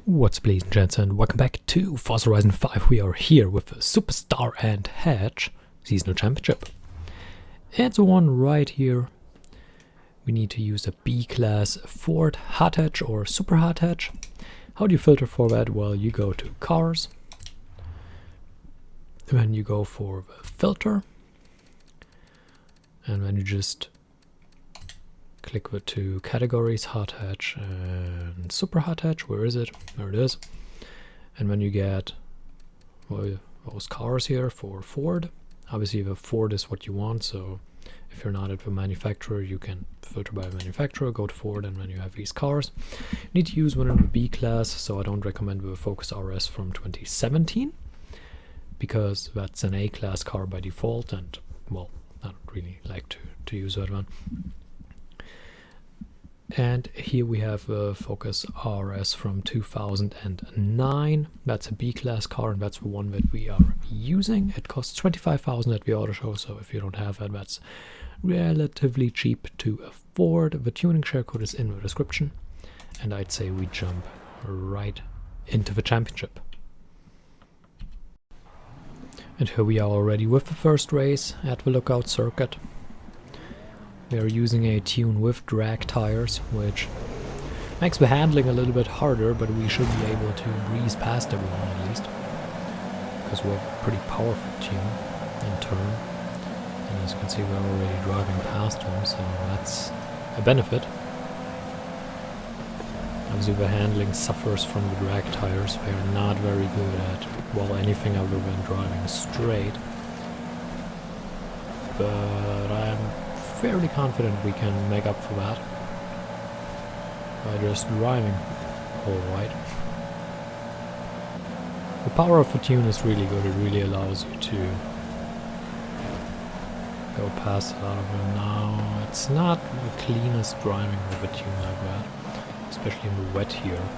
What's up, ladies and gents, and welcome back to Forza Horizon 5. We are here with the Superstar and Hatch Seasonal Championship. It's one right here. We need to use a B-class Ford hard hatch or super hard hatch. How do you filter for that? Well, you go to Cars, then you go for the filter, and then you just click the two categories, hard hatch and super hard hatch. Where is it? There it is. And then you get those cars here for Ford. Obviously the Ford is what you want, so if you're not at the manufacturer, you can filter by manufacturer, go to Ford, and then you have these cars. You need to use one in the B class, so I don't recommend the Focus RS from 2017 because that's an A class car by default, and well, I don't really like to use that one. And here we have a Focus RS from 2009. That's a B-class car, and that's the one that we are using. It costs 25,000 at the auto show, so if you don't have that, that's relatively cheap to afford. The tuning share code is in the description, and I'd say we jump right into the championship. And here we are already with the first race at the Lookout Circuit. We are using a tune with drag tires, which makes the handling a little bit harder, but we should be able to breeze past everyone at least, because we have a pretty powerful tune in turn. And as you can see, we're already driving past them, so that's a benefit. Obviously the handling suffers from the drag tires. They are not very good at, well, anything other than driving straight. But I'm fairly confident we can make up for that by just driving alright. The power of the tune is really good. It really allows you to go past a lot of them. Now, it's not the cleanest driving with a tune like that, especially in the wet here.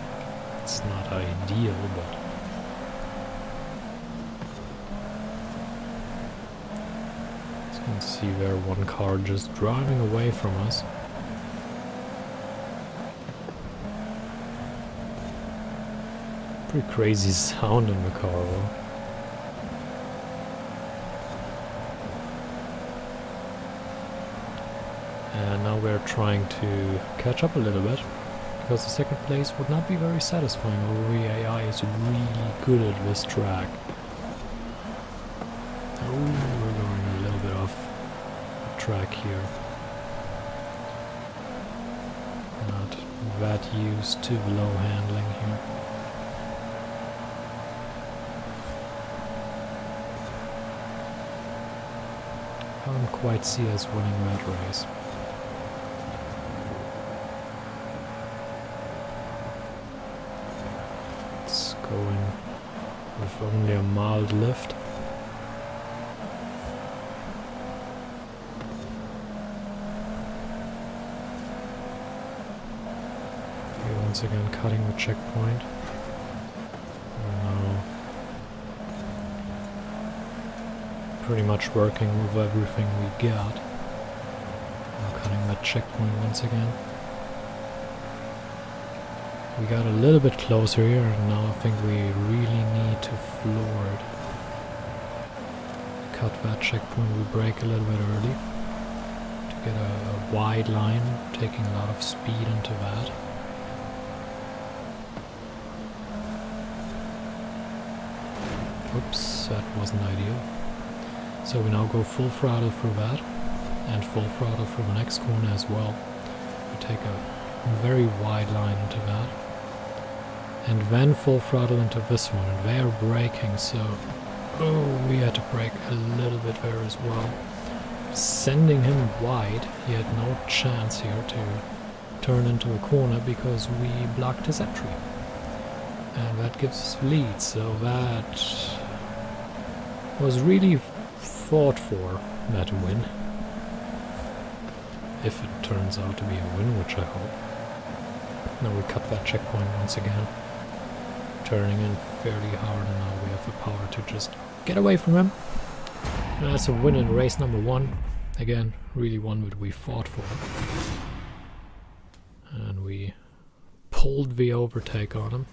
It's not ideal, but you can see there one car just driving away from us. Pretty crazy sound in the car though. And now we're trying to catch up a little bit, because the second place would not be very satisfying, although the AI is really good at this track. Oh, we're going a little bit off the track here. Not that used to low handling here. I don't quite see us winning that race. It's going with only a mild lift. Once again cutting the checkpoint. We're now pretty much working with everything we got. Now cutting that checkpoint once again. We got a little bit closer here, and now I think we really need to floor it. Cut that checkpoint, we brake a little bit early to get a wide line, taking a lot of speed into that. Oops, that wasn't ideal. So we now go full throttle through that, and full throttle through the next corner as well. We take a very wide line into that, and then full throttle into this one, and they are braking, so we had to brake a little bit there as well. Sending him wide, he had no chance here to turn into a corner because we blocked his entry. And that gives us the lead, so that was really fought for, that win. If it turns out to be a win, which I hope. Now we cut that checkpoint once again, turning in fairly hard, and now we have the power to just get away from him. And that's a win in race number 1. Again, really one that we fought for. And we pulled the overtake on him.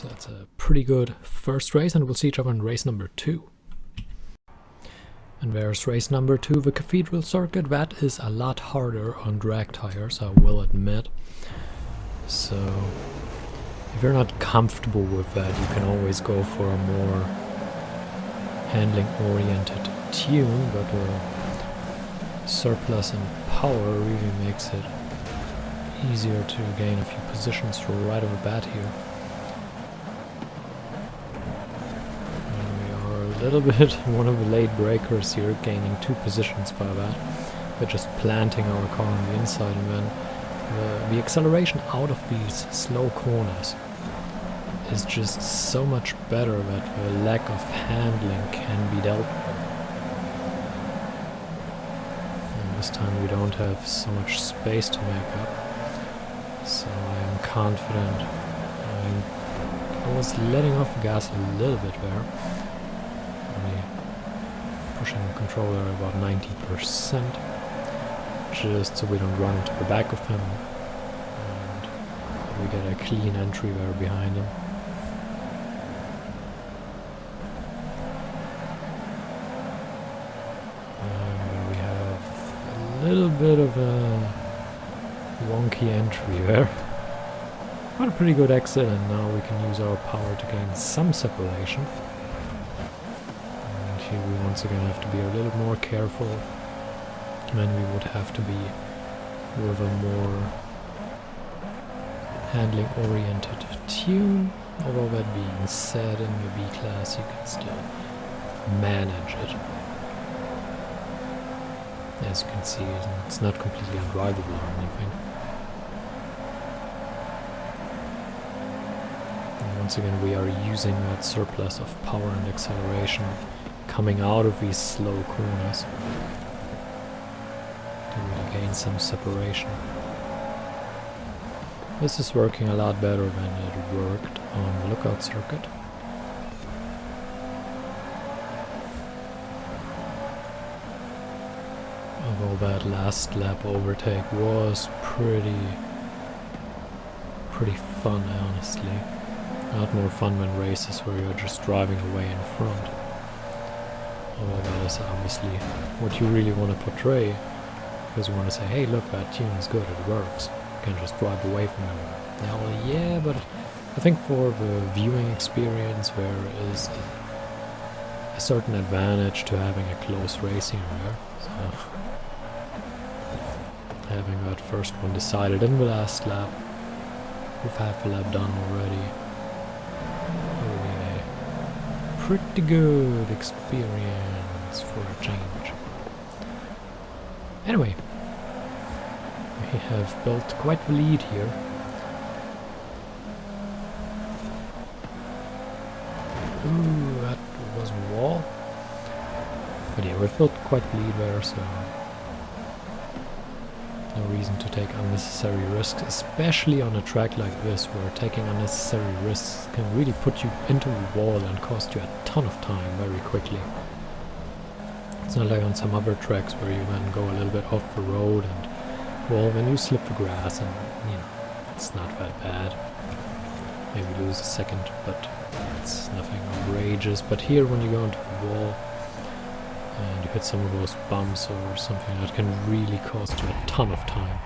So that's a pretty good first race, and we'll see each other in race number 2. And there's race number 2, the Cathedral Circuit. That is a lot harder on drag tires, I will admit. So if you're not comfortable with that, you can always go for a more handling-oriented tune, but surplus in power really makes it easier to gain a few positions right off the bat here. A little bit one of the late breakers here, gaining 2 positions by that. We're just planting our car on the inside, and then the acceleration out of these slow corners is just so much better that the lack of handling can be dealt with. And this time we don't have so much space to make up, so I am confident. I was letting off the gas a little bit there. Pushing the controller about 90%, just so we don't run into the back of him and we get a clean entry there behind him. And we have a little bit of a wonky entry there. Got a pretty good exit, and now we can use our power to gain some separation. We once again have to be a little more careful, and we would have to be with a more handling oriented tune. Although that being said, in the B class you can still manage it. As you can see, it's not completely undrivable or anything. And once again we are using that surplus of power and acceleration coming out of these slow corners to really gain some separation. This is working a lot better than it worked on the lookout circuit. Although that last lap overtake was pretty fun, honestly. A lot more fun than races where you're just driving away in front. Although that is obviously what you really want to portray, because you want to say, hey look, that tune is good, it works, you can just drive away from it. Now, yeah, but I think for the viewing experience there is a certain advantage to having a close racing there. So having that first one decided in the last lap, with half a lap done already. Pretty good experience for a change. Anyway, we have built quite the lead here. Ooh, that was a wall. But yeah, we've built quite the lead there, so no reason to take unnecessary risks, especially on a track like this, where taking unnecessary risks can really put you into a wall and cost you a ton of time very quickly. It's not like on some other tracks where you then go a little bit off the road and, well, then you slip the grass and, you know, it's not that bad. Maybe lose a second, but it's nothing outrageous. But here, when you go into the wall and you hit some of those bumps or something, that can really cost you a ton of time.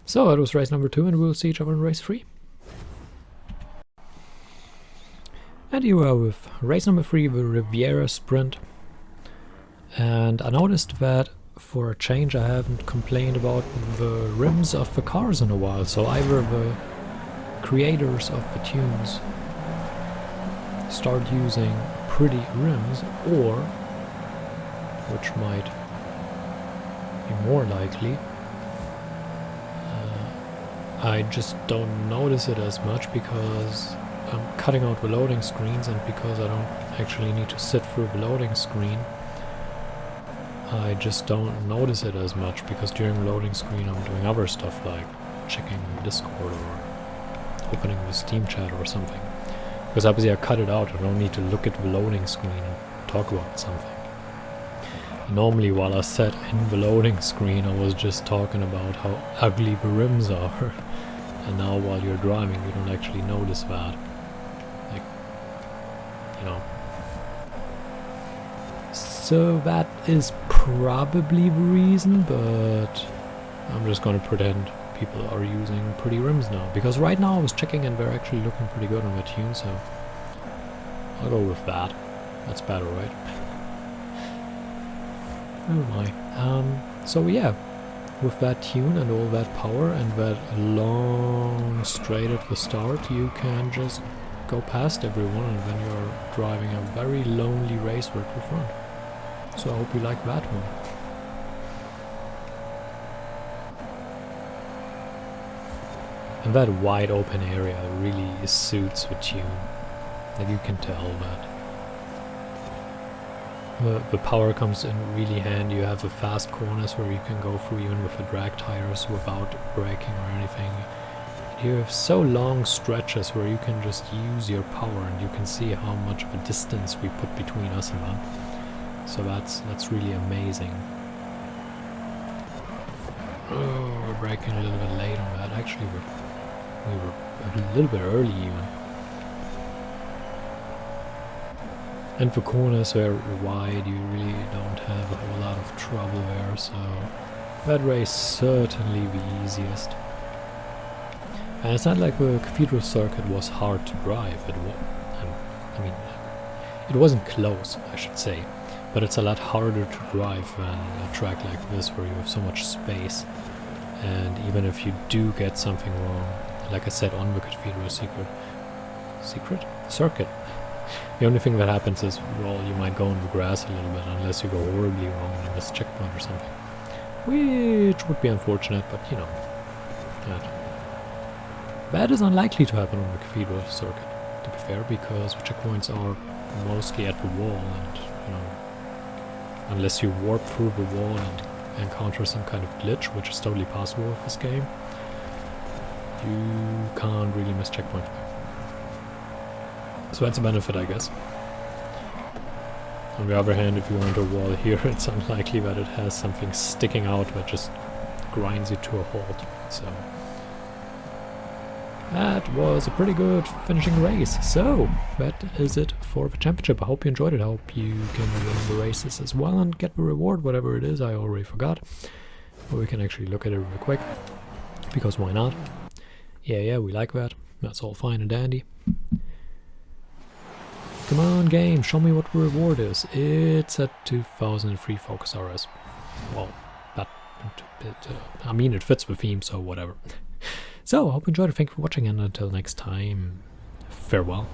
So that was race number 2, and we'll see each other in race 3. And here we are with race number 3, the Riviera Sprint. And I noticed that for a change I haven't complained about the rims of the cars in a while, so either the creators of the tunes start using pretty rims, or, which might be more likely, I just don't notice it as much because I'm cutting out the loading screens, and because I don't actually need to sit through the loading screen, I just don't notice it as much, because during the loading screen I'm doing other stuff like checking Discord or opening the Steam chat or something. Because obviously I cut it out, I don't need to look at the loading screen and talk about something. Normally while I sat in the loading screen I was just talking about how ugly the rims are. And now while you're driving you don't actually notice that. Like, you know. So that is probably the reason, but I'm just gonna pretend people are using pretty rims now. Because right now I was checking and they're actually looking pretty good on the tune, so I'll go with that. That's better, right? Oh my. So yeah, with that tune and all that power and that long straight at the start, you can just go past everyone and then you're driving a very lonely racer at the front. So I hope you like that one. And that wide open area really suits the tune. Like you can tell that the power comes in really handy. You have the fast corners where you can go through even with the drag tires without braking or anything. You have so long stretches where you can just use your power and you can see how much of a distance we put between us and them. So that's really amazing. Oh, we're braking a little bit late on that. Actually, we were a little bit early even. And the corners are wide, you really don't have a whole lot of trouble there, so that race certainly the easiest. And it's not like the cathedral circuit was hard to drive. I mean, it wasn't close, I should say, but it's a lot harder to drive than a track like this where you have so much space. And even if you do get something wrong, like I said on the cathedral circuit, the only thing that happens is, well, you might go on the grass a little bit unless you go horribly wrong and you miss a checkpoint or something, which would be unfortunate, but you know, that is unlikely to happen on the cathedral circuit, to be fair, because the checkpoints are mostly at the wall, and you know, unless you warp through the wall and encounter some kind of glitch, which is totally possible with this game, you can't really miss checkpoints. So that's a benefit, I guess. On the other hand, if you want a wall here, it's unlikely that it has something sticking out that just grinds you to a halt. So that was a pretty good finishing race. So that is it for the championship. I hope you enjoyed it. I hope you can win the races as well and get the reward, whatever it is. I already forgot. But we can actually look at it real quick, because why not? Yeah, we like that. That's all fine and dandy. Come on, game, show me what the reward is. It's a 2003 Focus RS. Well, I mean, it fits the theme, so whatever. So, I hope you enjoyed it. Thank you for watching, and until next time, farewell.